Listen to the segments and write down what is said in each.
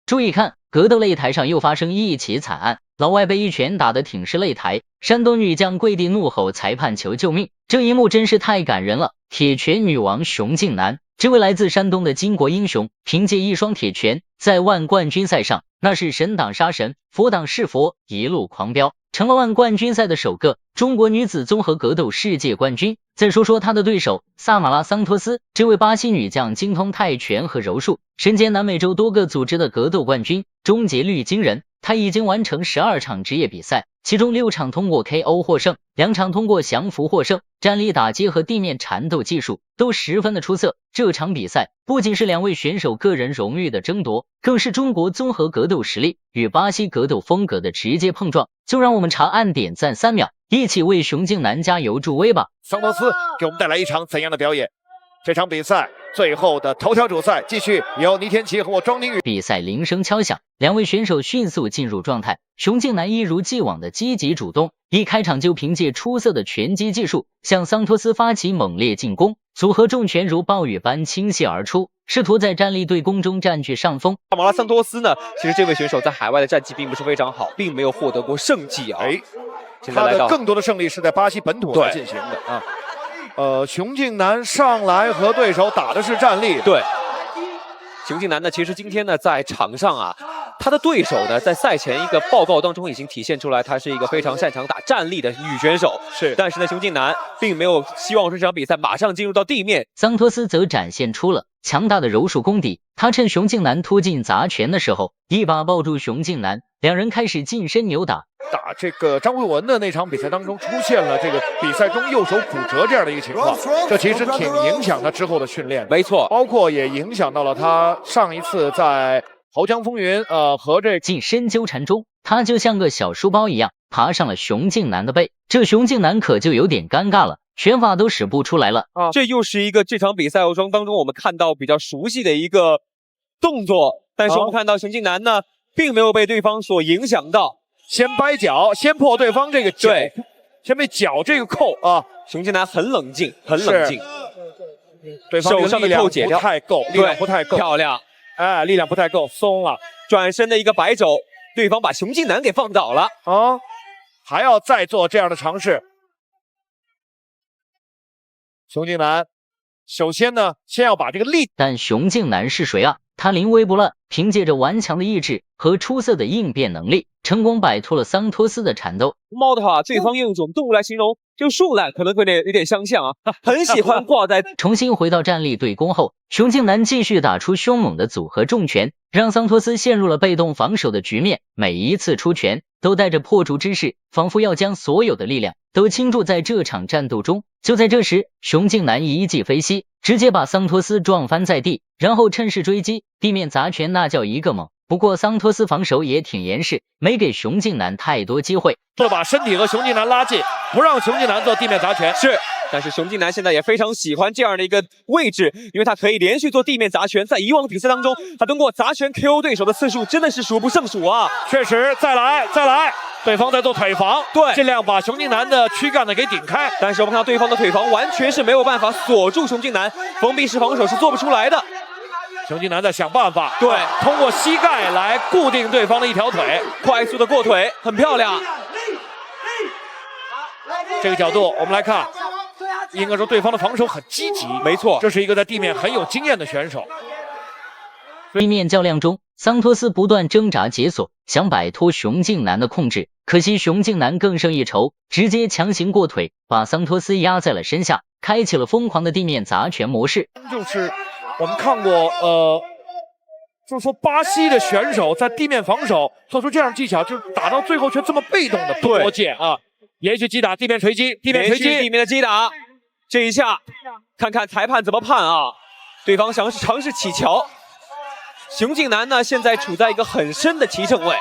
注意看，格斗擂台上又发生一起惨案，老外被一拳打得挺尸擂台，山东女将跪地怒吼裁判求救命，这一幕真是太感人了。铁拳女王熊静南，这位来自山东的巾帼英雄，凭借一双铁拳，在万冠军赛上那是神挡杀神，佛挡是佛，一路狂飙，成了万冠军赛的首个中国女子综合格斗世界冠军。再说说她的对手萨马拉桑托斯，这位巴西女将精通泰拳和柔术，身兼南美洲多个组织的格斗冠军，终结率惊人。她已经完成12场职业比赛，其中6场通过 KO 获胜，2场通过降服获胜，站立打击和地面缠斗技术都十分的出色。这场比赛不仅是2位选手个人荣誉的争夺，更是中国综合格斗实力与巴西格斗风格的直接碰撞。就让我们长按点赞3秒，一起为熊静南加油助威吧。桑托斯给我们带来一场怎样的表演？这场比赛最后的头条主赛继续由倪天琪和我庄宁宇。比赛铃声敲响，2位选手迅速进入状态。熊静南一如既往的积极主动，一开场就凭借出色的拳击技术向桑托斯发起猛烈进攻，组合重拳如暴雨般倾泻而出，试图在站立对攻中占据上风。萨马拉桑托斯呢，其实这位选手在海外的战绩并不是非常好，并没有获得过胜绩啊。他的更多的胜利是在巴西本土来进行的啊。熊静南上来和对手打的是站立，对。熊静南呢，其实今天呢在场上啊，他的对手呢在赛前一个报告当中已经体现出来，他是一个非常擅长打站立的女选手。是，但是呢，熊静南并没有希望这场比赛马上进入到地面。桑托斯则展现出了强大的柔术功底，他趁熊静南突进砸拳的时候，一把抱住熊静南，两人开始近身扭打。打这个张慧文的那场比赛当中，出现了这个比赛中右手骨折这样的一个情况，这其实挺影响他之后的训练。没错，包括也影响到了他上一次在濠江风云和这近身纠缠中，他就像个小书包一样爬上了熊静南的背，这熊静南可就有点尴尬了，拳法都使不出来了啊！这又是一个这场比赛当中我们看到比较熟悉的一个动作，但是我们看到熊静南呢，并没有被对方所影响到。先掰脚，先破对方这个脚，对，先被脚这个扣啊！熊静南很冷静，很冷静。对方手上的扣解掉，不太够，力量不太够，漂亮！哎，力量不太够，松了。转身的一个摆肘，对方把熊静南给放倒了啊！还要再做这样的尝试。熊静南首先呢，先要把这个力，但熊静南是谁啊？他临危不乱，凭借着顽强的意志和出色的应变能力，成功摆脱了桑托斯的缠斗。猫的话，对方用一种动物来形容，就树懒可能会有点相像啊，很喜欢挂在。重新回到站立对攻后，熊静南继续打出凶猛的组合重拳，让桑托斯陷入了被动防守的局面。每一次出拳都带着破竹之势，仿佛要将所有的力量都倾注在这场战斗中。就在这时，熊静南一记飞膝，直接把桑托斯撞翻在地，然后趁势追击，地面砸拳那叫一个猛。不过桑托斯防守也挺严实，没给熊静南太多机会，就把身体和熊静南拉近，不让熊静南做地面砸拳。是，但是熊静南现在也非常喜欢这样的一个位置，因为他可以连续做地面砸拳。在以往的比赛当中，他通过砸拳 KO 对手的次数真的是数不胜数啊！确实，再来，对方在做腿防，对，尽量把熊静南的躯干呢给顶开。但是我们看到对方的腿防完全是没有办法锁住熊静南，封闭式防守是做不出来的。熊静南在想办法，对，通过膝盖来固定对方的一条腿，快速的过腿，很漂亮。这个角度我们来看，应该说对方的防守很积极，没错，这是一个在地面很有经验的选手。地面较量中，桑托斯不断挣扎解锁，想摆脱熊静南的控制，可惜熊静南更胜一筹，直接强行过腿，把桑托斯压在了身下，开启了疯狂的地面砸拳模式。就是我们看过，就是说巴西的选手在地面防守做出这样技巧，就是打到最后却这么被动的不多见啊！连续击打，地面锤击，地面的击打，这一下看看裁判怎么判啊！对方尝试起桥。熊静南呢，现在处在一个很深的骑乘位，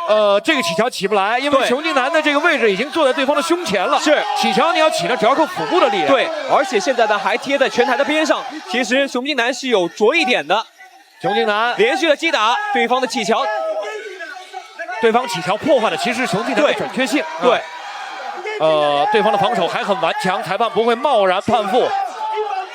这个起桥起不来，因为熊静南的这个位置已经坐在对方的胸前了。是，起桥你要起呢，只要靠腹部的力量。对，而且现在呢还贴在拳台的边上，其实熊静南是有着一点的。熊静南连续的击打对方的起桥，对方起桥破坏的其实是熊静南的准确性。对，对方的防守还很顽强，裁判不会贸然判负。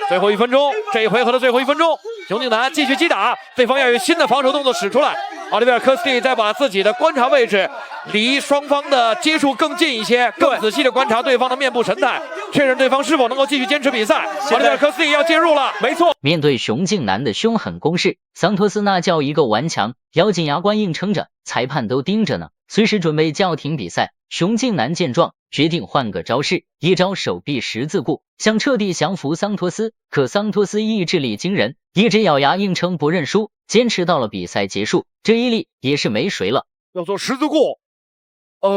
最后1分钟，这一回合的最后1分钟，熊静南继续击打，对方要有新的防守动作使出来。奥利维尔·科斯蒂再把自己的观察位置离双方的接触更近一些，更仔细的观察对方的面部神态，确认对方是否能够继续坚持比赛。奥利维尔·科斯蒂要介入了，没错。面对熊静南的凶狠攻势，桑托斯那叫一个顽强，咬紧牙关硬撑着，裁判都盯着呢，随时准备叫停比赛。熊静南见状，决定换个招式，一招手臂十字固，想彻底降服桑托斯。可桑托斯意志力惊人，一直咬牙硬撑不认输，坚持到了比赛结束，这一力也是没谁了。要做十字固，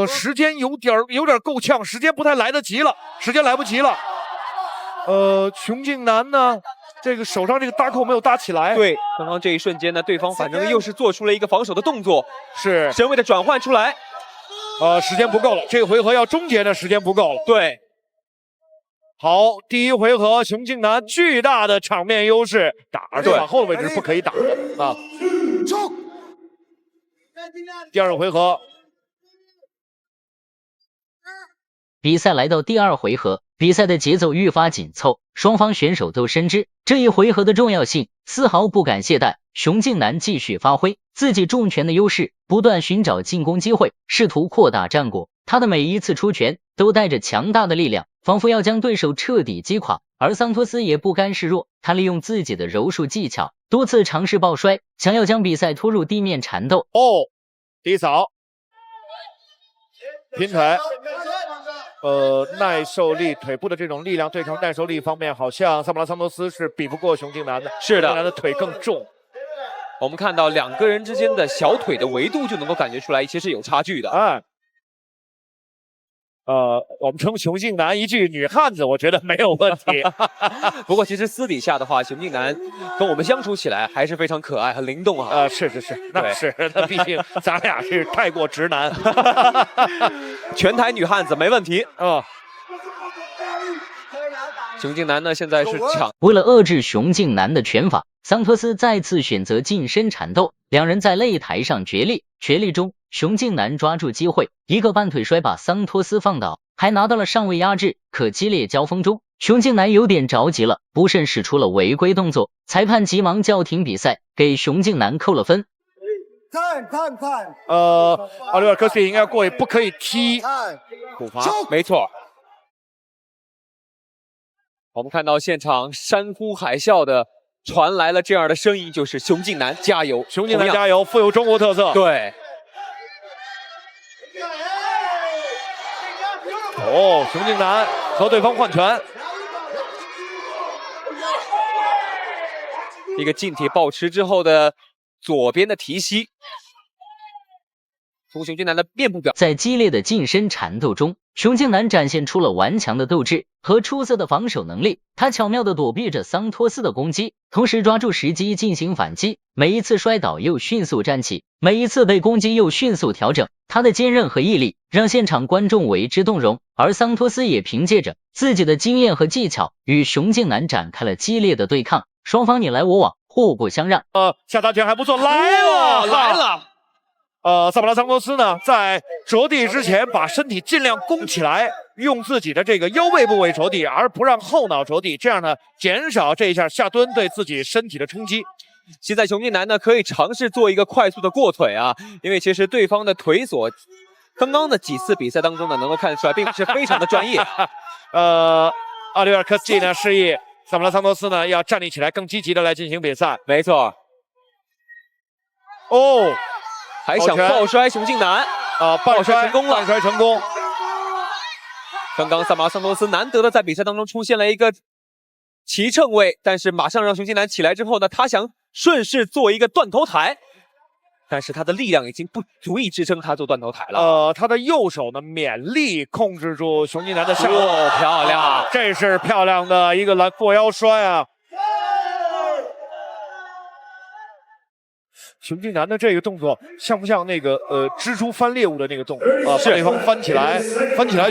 时间有点够呛，时间不太来得及了，时间来不及了。熊静南呢，这个手上这个搭扣没有搭起来。对，刚刚这一瞬间呢，对方反正又是做出了一个防守的动作，是身位的转换出来。时间不够了，这个回合要终结的时间不够了。对，好，第一回合熊静南巨大的场面优势，而且往后的位置是不可以打的啊。第二个回合，比赛来到第二回合，比赛的节奏愈发紧凑，双方选手都深知这一回合的重要性，丝毫不敢懈怠。熊静南继续发挥自己重拳的优势，不断寻找进攻机会，试图扩大战果。他的每一次出拳都带着强大的力量，仿佛要将对手彻底击垮。而桑托斯也不甘示弱，他利用自己的柔术技巧，多次尝试抱摔，想要将比赛拖入地面缠斗。低扫，拼腿。耐受力，腿部的这种力量对抗耐受力方面，好像萨姆拉桑托斯是比不过熊静南的。是的，熊静南的腿更重。我们看到两个人之间的小腿的维度就能够感觉出来，其实有差距的。我们称熊静南一句女汉子，我觉得没有问题。不过其实私底下的话，熊静南跟我们相处起来还是非常可爱和灵动啊。是，那是，那毕竟咱俩是太过直男。全台女汉子没问题。熊静南呢，现在是抢。为了遏制熊静南的拳法，桑托斯再次选择近身缠斗，两人在擂台上角力。角力中，熊静南抓住机会，一个半腿摔把桑托斯放倒，还拿到了上位压制。可激烈交锋中，熊静南有点着急了，不慎使出了违规动作，裁判急忙叫停比赛，给熊静南扣了分。奥利维尔·科斯蒂应该过去，不可以踢处罚。没错。我们看到现场山呼海啸的传来了这样的声音，就是熊静南加油，熊静南加油，富有中国特色。对。熊静南和对方换拳，一个近体抱持之后的左边的提膝。从熊静南的面部表，在激烈的近身缠斗中，熊静南展现出了顽强的斗志和出色的防守能力。他巧妙地躲避着桑托斯的攻击，同时抓住时机进行反击。每一次摔倒又迅速站起，每一次被攻击又迅速调整。他的坚韧和毅力让现场观众为之动容，而桑托斯也凭借着自己的经验和技巧，与熊静南展开了激烈的对抗。双方你来我往，互不相让。下大拳还不错，来了。萨姆拉桑托斯呢，在着地之前把身体尽量弓起来，用自己的这个腰背部位着地，而不让后脑着地，这样呢，减少这一下下蹲对自己身体的冲击。现在熊静南呢，可以尝试做一个快速的过腿啊，因为其实对方的腿所刚刚的几次比赛当中呢，能够看得出来，并不是非常的专业。奥利维尔·科斯蒂呢示意萨姆拉桑托斯呢要站立起来，更积极的来进行比赛。没错。还想抱摔熊静南抱摔成功了，抱摔成功。刚刚萨姆拉桑托斯难得的在比赛当中出现了一个齐乘位，但是马上让熊静南起来之后呢，他想顺势做一个断头台，但是他的力量已经不足以支撑他做断头台了。他的右手呢勉力控制住熊静南的下手，漂亮，这是漂亮的一个过腰摔啊！熊静南的这个动作像不像那个蜘蛛翻猎物的那个动作啊？把对方翻起来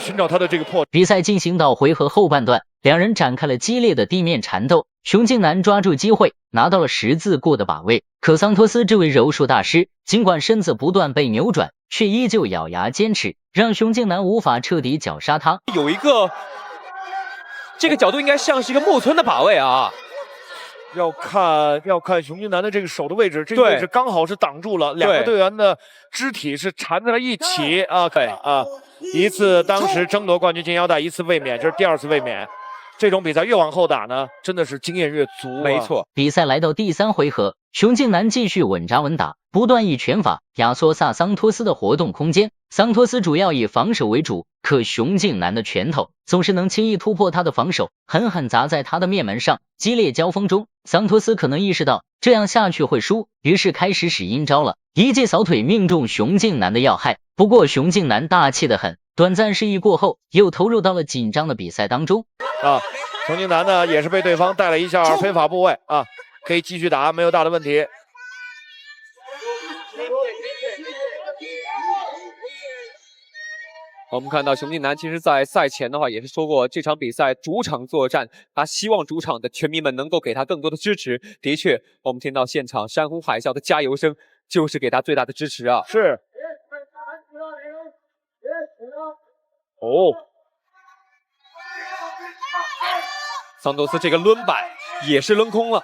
寻找他的这个破。比赛进行到回合后半段，两人展开了激烈的地面缠斗。熊静南抓住机会拿到了十字固的把位，可桑托斯这位柔术大师尽管身子不断被扭转，却依旧咬牙坚持，让熊静南无法彻底绞杀他。有一个这个角度应该像是一个木村的把位啊。要看熊俊南的这个手的位置，这个位置刚好是挡住了，两个队员的肢体是缠在了一起啊。对啊，一次当时争夺冠军金腰带，一次卫冕，这是第2次卫冕。这种比赛越往后打呢，真的是经验越足啊。没错，比赛来到第3回合，熊静南继续稳扎稳打，不断以拳法压缩桑托斯的活动空间。桑托斯主要以防守为主，可熊静南的拳头总是能轻易突破他的防守，狠狠砸在他的面门上。激烈交锋中，桑托斯可能意识到这样下去会输，于是开始使阴招了，一记扫腿命中熊静南的要害。不过熊静南大气得很，短暂失意过后，又投入到了紧张的比赛当中。熊静南呢也是被对方带了一下非法部位啊，可以继续打，没有大的问题。我们看到熊静南其实在赛前的话也是说过，这场比赛主场作战，他希望主场的拳迷们能够给他更多的支持。的确，我们听到现场山呼海啸的加油声，就是给他最大的支持啊！是。桑托斯这个抡摆也是抡空了。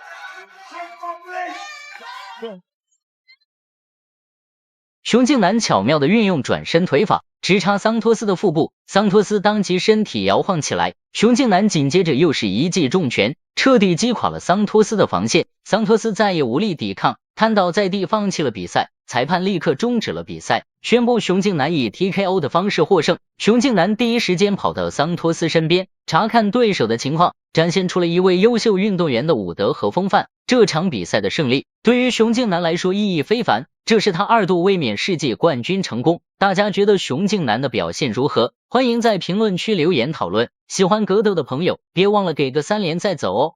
熊静南巧妙地运用转身腿法，直插桑托斯的腹部，桑托斯当即身体摇晃起来，熊静南紧接着又是一记重拳，彻底击垮了桑托斯的防线，桑托斯再也无力抵抗，瘫倒在地放弃了比赛。裁判立刻终止了比赛，宣布熊静南以 TKO 的方式获胜。熊静南第一时间跑到桑托斯身边，查看对手的情况，展现出了一位优秀运动员的武德和风范。这场比赛的胜利对于熊静南来说意义非凡，这是他2度卫冕世界冠军成功。大家觉得熊静南的表现如何？欢迎在评论区留言讨论。喜欢格斗的朋友别忘了给个3连再走哦。